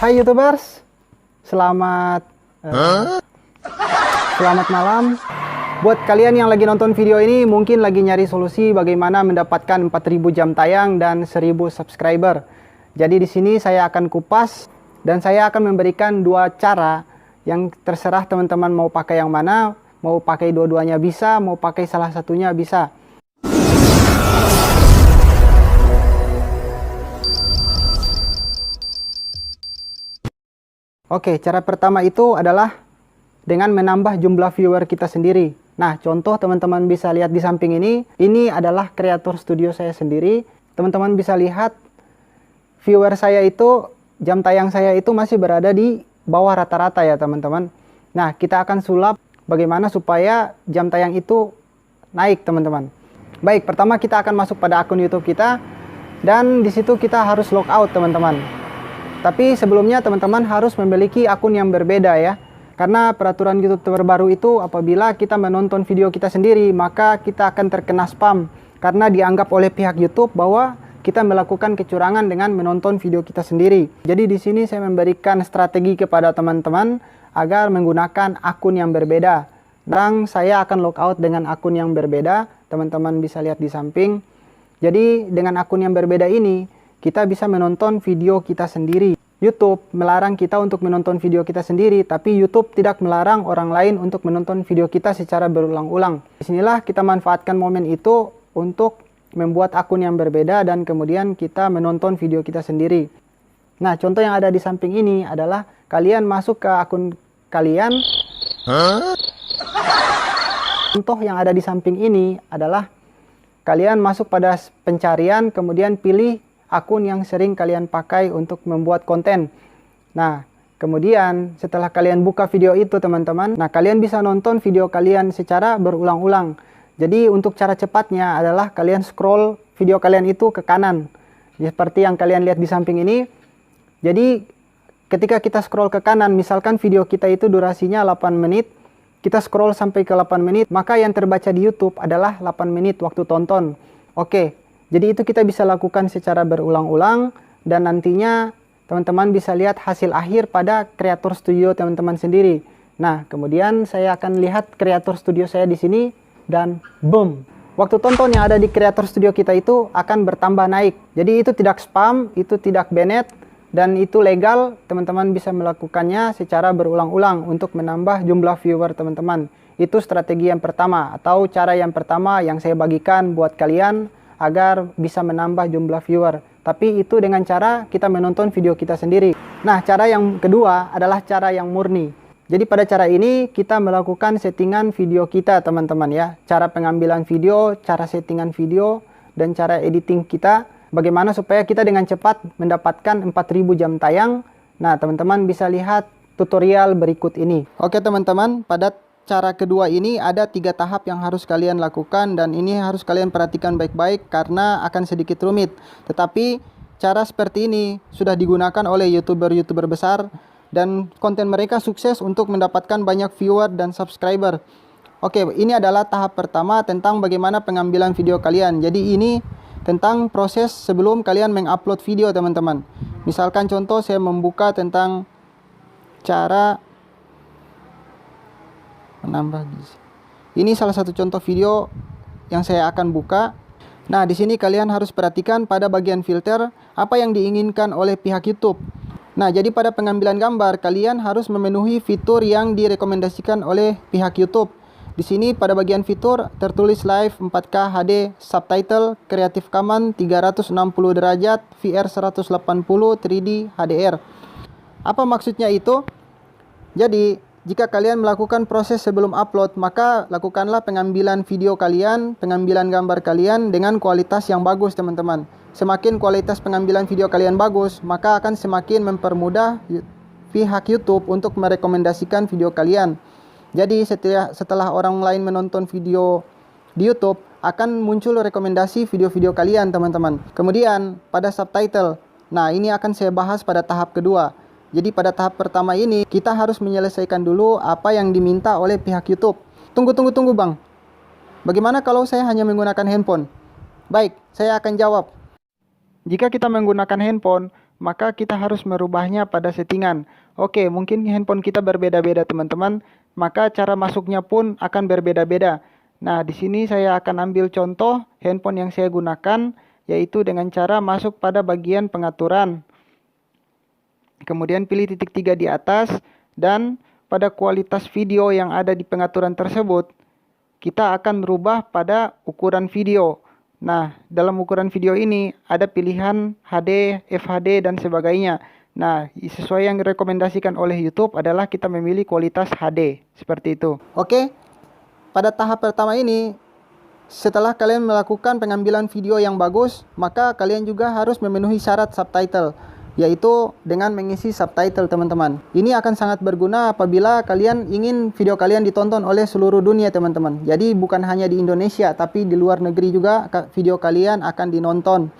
Hai YouTubers, selamat selamat malam. Buat kalian yang lagi nonton video ini, mungkin lagi nyari solusi bagaimana mendapatkan 4000 jam tayang dan 1000 subscriber. Jadi di sini saya akan kupas dan saya akan memberikan dua cara yang terserah teman-teman mau pakai yang mana, mau pakai dua-duanya bisa, mau pakai salah satunya bisa. Oke, cara pertama itu adalah dengan menambah jumlah viewer kita sendiri. Nah, contoh teman-teman bisa lihat di samping ini adalah kreator studio saya sendiri. Teman-teman bisa lihat viewer saya itu, jam tayang saya itu masih berada di bawah rata-rata ya teman-teman. Nah, kita akan sulap bagaimana supaya jam tayang itu naik teman-teman. Baik, pertama kita akan masuk pada akun YouTube kita dan di situ kita harus logout teman-teman. Tapi sebelumnya teman-teman harus memiliki akun yang berbeda ya. Karena peraturan YouTube terbaru itu apabila kita menonton video kita sendiri, maka kita akan terkena spam. Karena dianggap oleh pihak YouTube bahwa kita melakukan kecurangan dengan menonton video kita sendiri. Jadi di sini saya memberikan strategi kepada teman-teman agar menggunakan akun yang berbeda. Dan saya akan logout dengan akun yang berbeda. Teman-teman bisa lihat di samping. Jadi dengan akun yang berbeda ini, kita bisa menonton video kita sendiri. YouTube melarang kita untuk menonton video kita sendiri, tapi YouTube tidak melarang orang lain untuk menonton video kita secara berulang-ulang. Disinilah kita manfaatkan momen itu untuk membuat akun yang berbeda dan kemudian kita menonton video kita sendiri. Nah, contoh yang ada di samping ini adalah kalian masuk ke akun kalian. Contoh yang ada di samping ini adalah kalian masuk pada pencarian, kemudian pilih akun yang sering kalian pakai untuk membuat konten. Nah, kemudian setelah kalian buka video itu teman-teman, nah kalian bisa nonton video kalian secara berulang-ulang. Jadi untuk cara cepatnya adalah kalian scroll video kalian itu ke kanan. Seperti yang kalian lihat di samping ini. Jadi ketika kita scroll ke kanan, misalkan video kita itu durasinya 8 menit, kita scroll sampai ke 8 menit, maka yang terbaca di YouTube adalah 8 menit waktu tonton. Oke. Jadi itu kita bisa lakukan secara berulang-ulang dan nantinya teman-teman bisa lihat hasil akhir pada kreator studio teman-teman sendiri. Nah, kemudian saya akan lihat kreator studio saya di sini dan boom. Waktu tonton yang ada di kreator studio kita itu akan bertambah naik. Jadi itu tidak spam, itu tidak banned dan itu legal. Teman-teman bisa melakukannya secara berulang-ulang untuk menambah jumlah viewer teman-teman. Itu strategi yang pertama atau cara yang pertama yang saya bagikan buat kalian agar bisa menambah jumlah viewer. Tapi itu dengan cara kita menonton video kita sendiri. Nah, cara yang kedua adalah cara yang murni. Jadi pada cara ini kita melakukan settingan video kita teman-teman ya. Cara pengambilan video, cara settingan video, dan cara editing kita. Bagaimana supaya kita dengan cepat mendapatkan 4000 jam tayang. Nah, teman-teman bisa lihat tutorial berikut ini. Oke teman-teman, pada cara kedua ini ada 3 tahap yang harus kalian lakukan dan ini harus kalian perhatikan baik-baik karena akan sedikit rumit. Tetapi cara seperti ini sudah digunakan oleh YouTuber-YouTuber besar dan konten mereka sukses untuk mendapatkan banyak viewer dan subscriber. Oke, ini adalah tahap pertama tentang bagaimana pengambilan video kalian. Jadi ini tentang proses sebelum kalian mengupload video teman-teman. Misalkan contoh saya membuka tentang cara menambah gizi. Ini salah satu contoh video yang saya akan buka. Nah, di sini kalian harus perhatikan pada bagian filter apa yang diinginkan oleh pihak YouTube. Nah, jadi pada pengambilan gambar kalian harus memenuhi fitur yang direkomendasikan oleh pihak YouTube. Di sini pada bagian fitur tertulis live 4K HD, subtitle, Creative Commons 360 derajat, VR 180, 3D, HDR. Apa maksudnya itu? Jadi jika kalian melakukan proses sebelum upload, maka lakukanlah pengambilan video kalian, pengambilan gambar kalian dengan kualitas yang bagus teman-teman. Semakin kualitas pengambilan video kalian bagus, maka akan semakin mempermudah pihak YouTube untuk merekomendasikan video kalian. Jadi setelah orang lain menonton video di YouTube, akan muncul rekomendasi video-video kalian teman-teman. Kemudian pada subtitle, nah ini akan saya bahas pada tahap kedua. Jadi pada tahap pertama ini kita harus menyelesaikan dulu apa yang diminta oleh pihak YouTube. Tunggu bang. Bagaimana kalau saya hanya menggunakan handphone? Baik, saya akan jawab. Jika kita menggunakan handphone, maka kita harus merubahnya pada settingan. Oke, mungkin handphone kita berbeda-beda teman-teman, maka cara masuknya pun akan berbeda-beda. Nah, di sini saya akan ambil contoh handphone yang saya gunakan, yaitu dengan cara masuk pada bagian pengaturan. Kemudian pilih titik 3 di atas, dan pada kualitas video yang ada di pengaturan tersebut, kita akan merubah pada ukuran video. Nah, dalam ukuran video ini ada pilihan HD, FHD, dan sebagainya. Nah, sesuai yang direkomendasikan oleh YouTube adalah kita memilih kualitas HD, seperti itu. Oke, pada tahap pertama ini, setelah kalian melakukan pengambilan video yang bagus, maka kalian juga harus memenuhi syarat subtitle, yaitu dengan mengisi subtitle teman-teman. Ini akan sangat berguna apabila kalian ingin video kalian ditonton oleh seluruh dunia teman-teman. Jadi bukan hanya di Indonesia, tapi di luar negeri juga video kalian akan dinonton.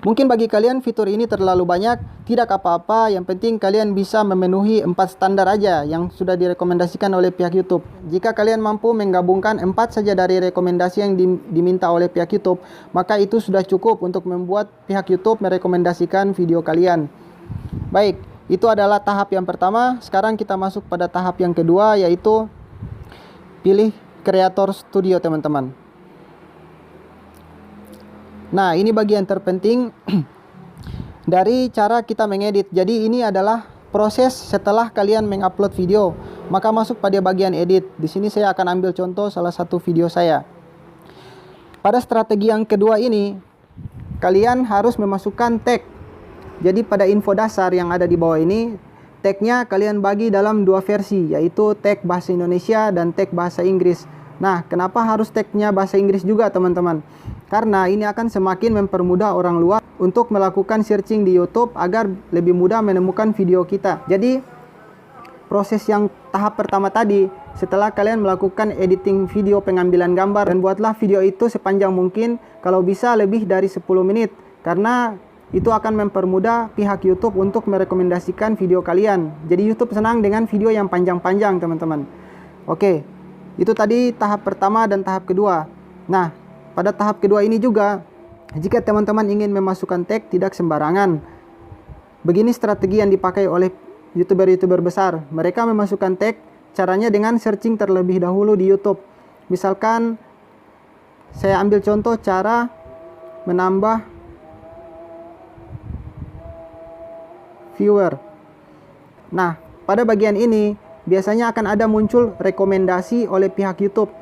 Mungkin bagi kalian fitur ini terlalu banyak, tidak apa-apa, yang penting kalian bisa memenuhi 4 standar aja yang sudah direkomendasikan oleh pihak YouTube. Jika kalian mampu menggabungkan 4 saja dari rekomendasi yang diminta oleh pihak YouTube, maka itu sudah cukup untuk membuat pihak YouTube merekomendasikan video kalian. Baik, itu adalah tahap yang pertama. Sekarang kita masuk pada tahap yang kedua, yaitu pilih Creator Studio teman-teman. Nah, ini bagian terpenting dari cara kita mengedit. Jadi ini adalah proses setelah kalian mengupload video. Maka masuk pada bagian edit. Di sini saya akan ambil contoh salah satu video saya. Pada strategi yang kedua ini, kalian harus memasukkan tag. Jadi pada info dasar yang ada di bawah ini, tagnya kalian bagi dalam 2 versi, yaitu tag bahasa Indonesia dan tag bahasa Inggris. Nah, kenapa harus tagnya bahasa Inggris juga teman-teman? Karena ini akan semakin mempermudah orang luar untuk melakukan searching di YouTube agar lebih mudah menemukan video kita. Jadi, proses yang tahap pertama tadi, setelah kalian melakukan editing video pengambilan gambar, dan buatlah video itu sepanjang mungkin, kalau bisa lebih dari 10 menit. Karena itu akan mempermudah pihak YouTube untuk merekomendasikan video kalian. Jadi YouTube senang dengan video yang panjang-panjang teman-teman. Oke, itu tadi tahap pertama dan tahap kedua. Nah, pada tahap kedua ini juga, jika teman-teman ingin memasukkan tag, tidak sembarangan. Begini strategi yang dipakai oleh YouTuber-YouTuber besar. Mereka memasukkan tag, caranya dengan searching terlebih dahulu di YouTube. Misalkan, saya ambil contoh cara menambah viewer. Nah, pada bagian ini, biasanya akan ada muncul rekomendasi oleh pihak YouTube.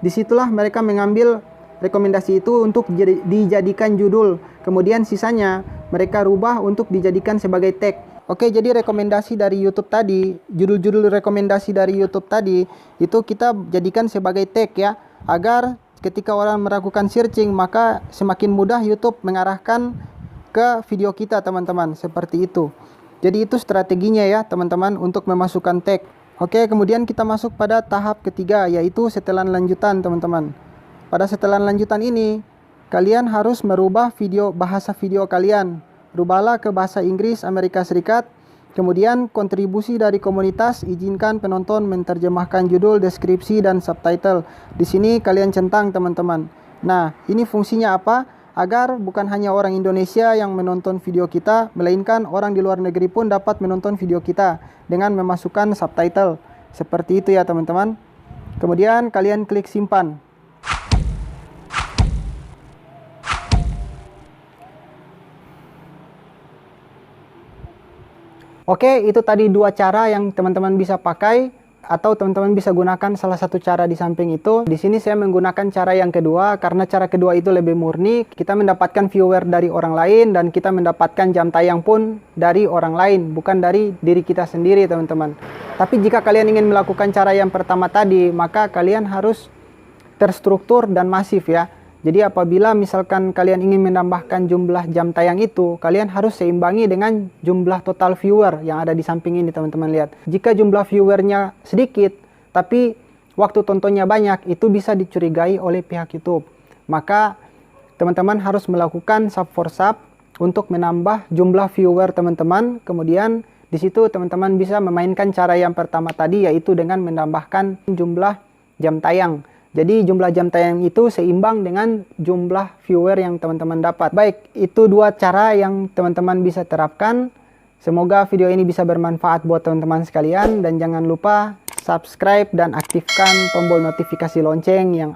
Disitulah mereka mengambil rekomendasi itu untuk dijadikan judul. Kemudian sisanya mereka rubah untuk dijadikan sebagai tag. Oke, jadi rekomendasi dari YouTube tadi, judul-judul rekomendasi dari YouTube tadi, itu kita jadikan sebagai tag ya. Agar ketika orang melakukan searching, maka semakin mudah YouTube mengarahkan ke video kita teman-teman. Seperti itu. Jadi itu strateginya ya teman-teman untuk memasukkan tag. Oke, kemudian kita masuk pada tahap ketiga, yaitu setelan lanjutan teman-teman. Pada setelan lanjutan ini, kalian harus merubah bahasa video kalian. Rubahlah ke bahasa Inggris Amerika Serikat. Kemudian kontribusi dari komunitas, izinkan penonton menerjemahkan judul, deskripsi, dan subtitle. Di sini kalian centang teman-teman. Nah, ini fungsinya apa? Agar bukan hanya orang Indonesia yang menonton video kita, melainkan orang di luar negeri pun dapat menonton video kita dengan memasukkan subtitle. Seperti itu ya teman-teman. Kemudian kalian klik simpan. Oke, itu tadi 2 cara yang teman-teman bisa pakai atau teman-teman bisa gunakan salah satu cara di samping itu. Di sini saya menggunakan cara yang kedua karena cara kedua itu lebih murni. Kita mendapatkan viewer dari orang lain dan kita mendapatkan jam tayang pun dari orang lain, bukan dari diri kita sendiri, teman-teman. Tapi jika kalian ingin melakukan cara yang pertama tadi, maka kalian harus terstruktur dan masif ya. Jadi apabila misalkan kalian ingin menambahkan jumlah jam tayang itu, kalian harus seimbangi dengan jumlah total viewer yang ada di samping ini teman-teman lihat. Jika jumlah viewernya sedikit, tapi waktu tontonnya banyak, itu bisa dicurigai oleh pihak YouTube. Maka teman-teman harus melakukan sub for sub untuk menambah jumlah viewer teman-teman. Kemudian di situ teman-teman bisa memainkan cara yang pertama tadi, yaitu dengan menambahkan jumlah jam tayang. Jadi jumlah jam tayang itu seimbang dengan jumlah viewer yang teman-teman dapat. Baik, itu dua cara yang teman-teman bisa terapkan. Semoga video ini bisa bermanfaat buat teman-teman sekalian, dan jangan lupa subscribe dan aktifkan tombol notifikasi lonceng yang